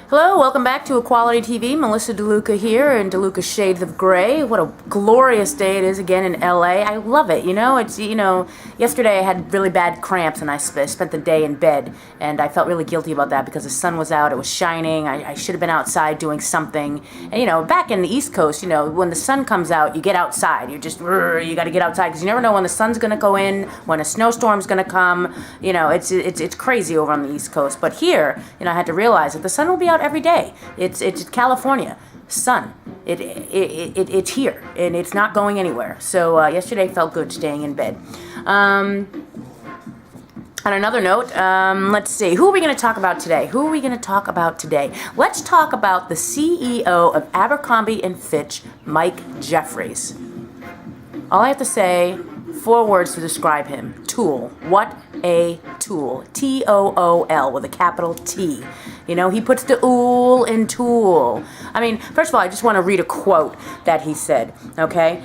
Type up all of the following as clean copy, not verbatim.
Hello, welcome back to Equality TV. Melissa DeLuca here in DeLuca Shades of Gray. What a glorious day it is again in LA. I love it. Yesterday I had really bad cramps and I spent the day in bed, and I felt really guilty about that because the sun was out, it was shining. I should have been outside doing something. And back in the East Coast, when the sun comes out, you get outside. You got to get outside because you never know when the sun's going to go in, when a snowstorm's going to come. It's crazy over on the East Coast. But here, I had to realize that the sun will be out every day. It's California sun. It's here and it's not going anywhere. So yesterday felt good staying in bed. On another note, let's see. Who are we going to talk about today? Let's talk about the CEO of Abercrombie & Fitch, Mike Jeffries. All I have to say, 4 words to describe him. Tool. What a tool. T-O-O-L with a capital T. He puts the ool in tool. First of all, I just want to read a quote that he said, okay?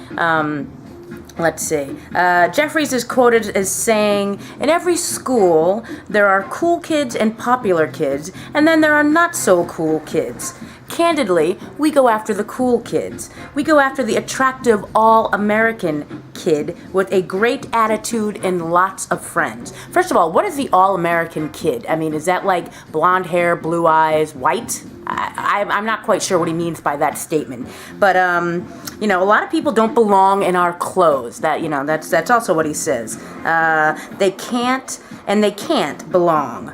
Let's see. Jeffries is quoted as saying, "In every school, there are cool kids and popular kids, and then there are not so cool kids. Candidly, we go after the cool kids. We go after the attractive all-American kid with a great attitude and lots of friends." First of all, what is the all-American kid? Is that like blonde hair, blue eyes, white? I'm not quite sure what he means by that statement. But, a lot of people don't belong in our clothes. That's also what he says. They can't belong.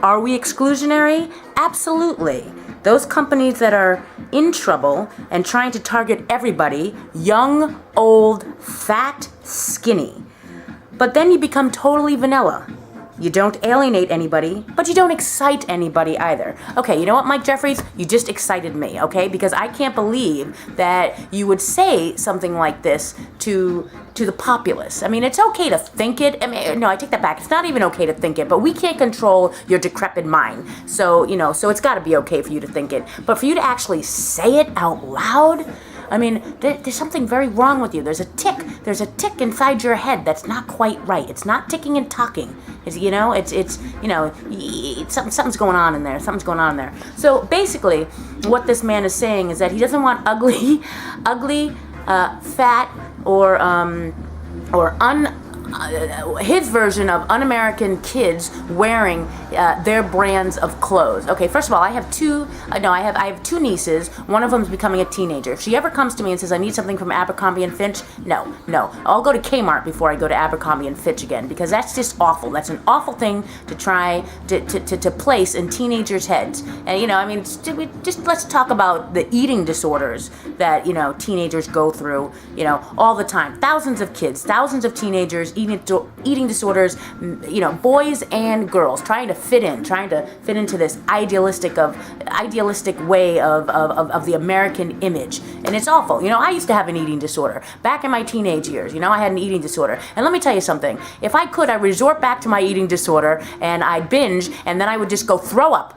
Are we exclusionary? Absolutely. Those companies that are in trouble and trying to target everybody, young, old, fat, skinny. But then you become totally vanilla. You don't alienate anybody, but you don't excite anybody either. Okay, you know what, Mike Jeffries? You just excited me, okay? Because I can't believe that you would say something like this to the populace. It's okay to think it. No, I take that back. It's not even okay to think it, but we can't control your decrepit mind. So it's got to be okay for you to think it. But for you to actually say it out loud, there's something very wrong with you. There's a tick inside your head that's not quite right. It's not ticking and talking. Something's going on in there. So basically, what this man is saying is that he doesn't want ugly, fat, or his version of un-American kids wearing their brands of clothes. Okay, first of all, I have two nieces. One of them is becoming a teenager. If she ever comes to me and says, "I need something from Abercrombie & Fitch," no. I'll go to Kmart before I go to Abercrombie & Fitch again, because that's just awful. That's an awful thing to try to place in teenagers' heads. And, just let's talk about the eating disorders that, teenagers go through, all the time. Thousands of kids, thousands of teenagers, eating disorders, boys and girls trying to fit into this idealistic way of the American image, and it's awful. I used to have an eating disorder back in my teenage years. I had an eating disorder, and let me tell you something. If I could, I'd resort back to my eating disorder, and I'd binge, and then I would just go throw up.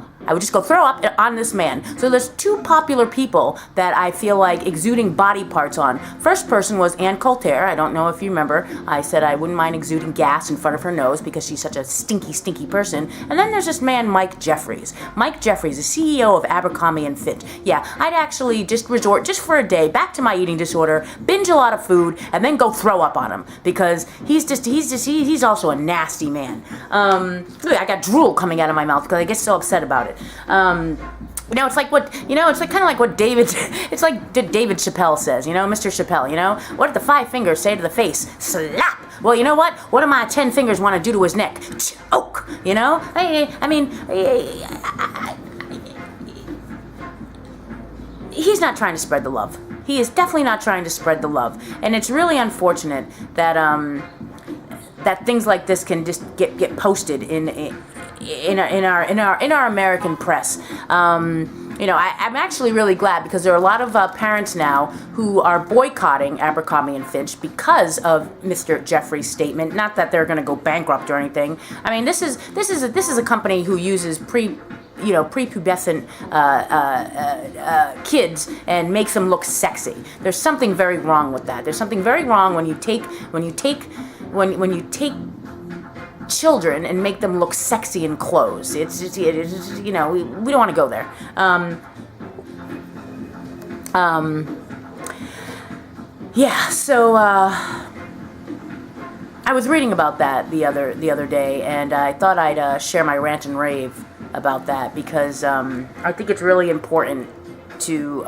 On this man. So there's 2 popular people that I feel like exuding body parts on. First person was Ann Coulter. I don't know if you remember. I said I wouldn't mind exuding gas in front of her nose because she's such a stinky, stinky person. And then there's this man, Mike Jeffries. Mike Jeffries, the CEO of Abercrombie & Fitch. Yeah, I'd actually just resort, just for a day, back to my eating disorder, binge a lot of food, and then go throw up on him because he's also a nasty man. I got drool coming out of my mouth because I get so upset about it. It's like what David Chappelle says, Mr. Chappelle, what did the 5 fingers say to the face? Slap! Well, you know what? What do my 10 fingers want to do to his neck? Choke! He's not trying to spread the love. He is definitely not trying to spread the love. And it's really unfortunate that that things like this can just get posted in our American press. I'm actually really glad because there are a lot of parents now who are boycotting Abercrombie & Fitch because of Mr. Jeffries' statement. Not that they're going to go bankrupt or anything. This is a company who uses prepubescent kids and makes them look sexy. There's something very wrong with that. There's something very wrong when you take children and make them look sexy in clothes. It's you know, we don't want to go there. Yeah, so I was reading about that the other day, and I thought I'd share my rant and rave about that, because I think it's really important to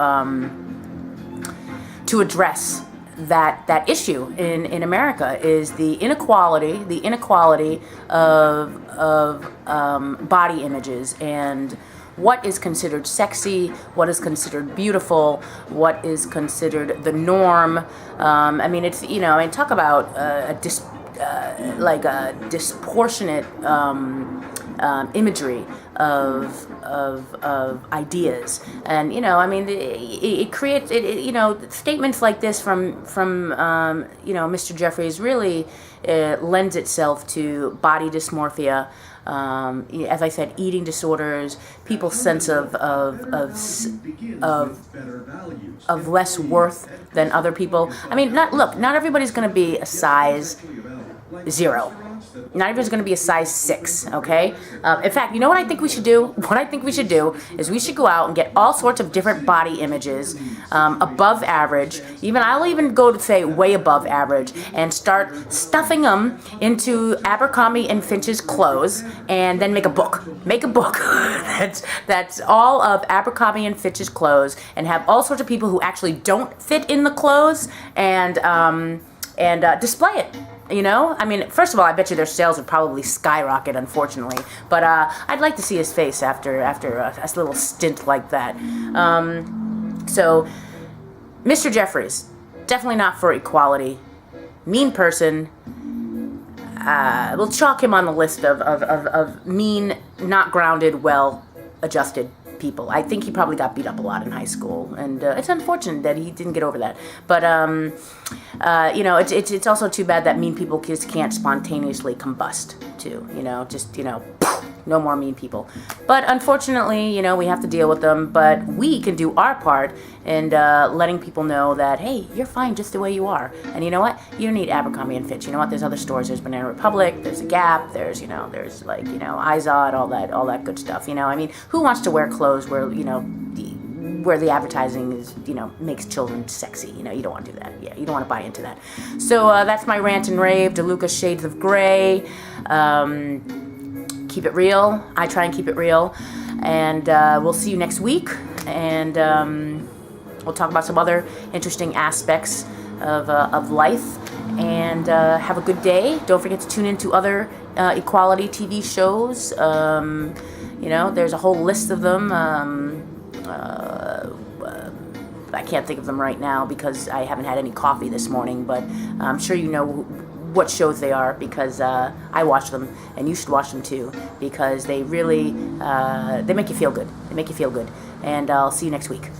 address that issue in America, is the inequality of body images, and what is considered sexy, what is considered beautiful, what is considered the norm. I mean, it's, you know, and talk about a disproportionate imagery of ideas. And, you know, I mean, it creates, you know, statements like this from you know, Mr. Jeffries really lends itself to body dysmorphia, as I said, eating disorders, people's sense of less worth than other people. I mean, not everybody's going to be a size 0. Not everyone's going to be a size 6, okay? In fact, you know what I think we should do? What I think we should do is we should go out and get all sorts of different body images, above average. I'll even go to say way above average, and start stuffing them into Abercrombie and Finch's clothes, and then make a book. Make a book that's all of Abercrombie and Finch's clothes, and have all sorts of people who actually don't fit in the clothes, and display it. You know, I mean, first of all, I bet you their sales would probably skyrocket, unfortunately. But I'd like to see his face after a little stint like that. So, Mr. Jeffries, definitely not for equality. Mean person. We'll chalk him on the list of mean, not grounded, well-adjusted people. I think he probably got beat up a lot in high school, and it's unfortunate that he didn't get over that. But you know, it's also too bad that mean people just can't spontaneously combust too. You know, just, you know, no more mean people. But unfortunately, you know, we have to deal with them. But we can do our part in letting people know that, hey, you're fine just the way you are. And you know what? You don't need Abercrombie and Fitch. You know what? There's other stores. There's Banana Republic. There's a Gap. There's, you know, there's like, you know, Izod, all that good stuff. You know, I mean, who wants to wear clothes where, you know, where the advertising is, you know, makes children sexy? You know, you don't want to do that. Yeah, you don't want to buy into that. So that's my rant and rave. DeLuca Shades of Grey. Keep it real. I try and keep it real. And we'll see you next week. And we'll talk about some other interesting aspects of life. And have a good day. Don't forget to tune in to other equality TV shows. You know, there's a whole list of them. I can't think of them right now because I haven't had any coffee this morning, but I'm sure you know what shows they are, because I watch them, and you should watch them too, because they really they make you feel good. They make you feel good. And I'll see you next week.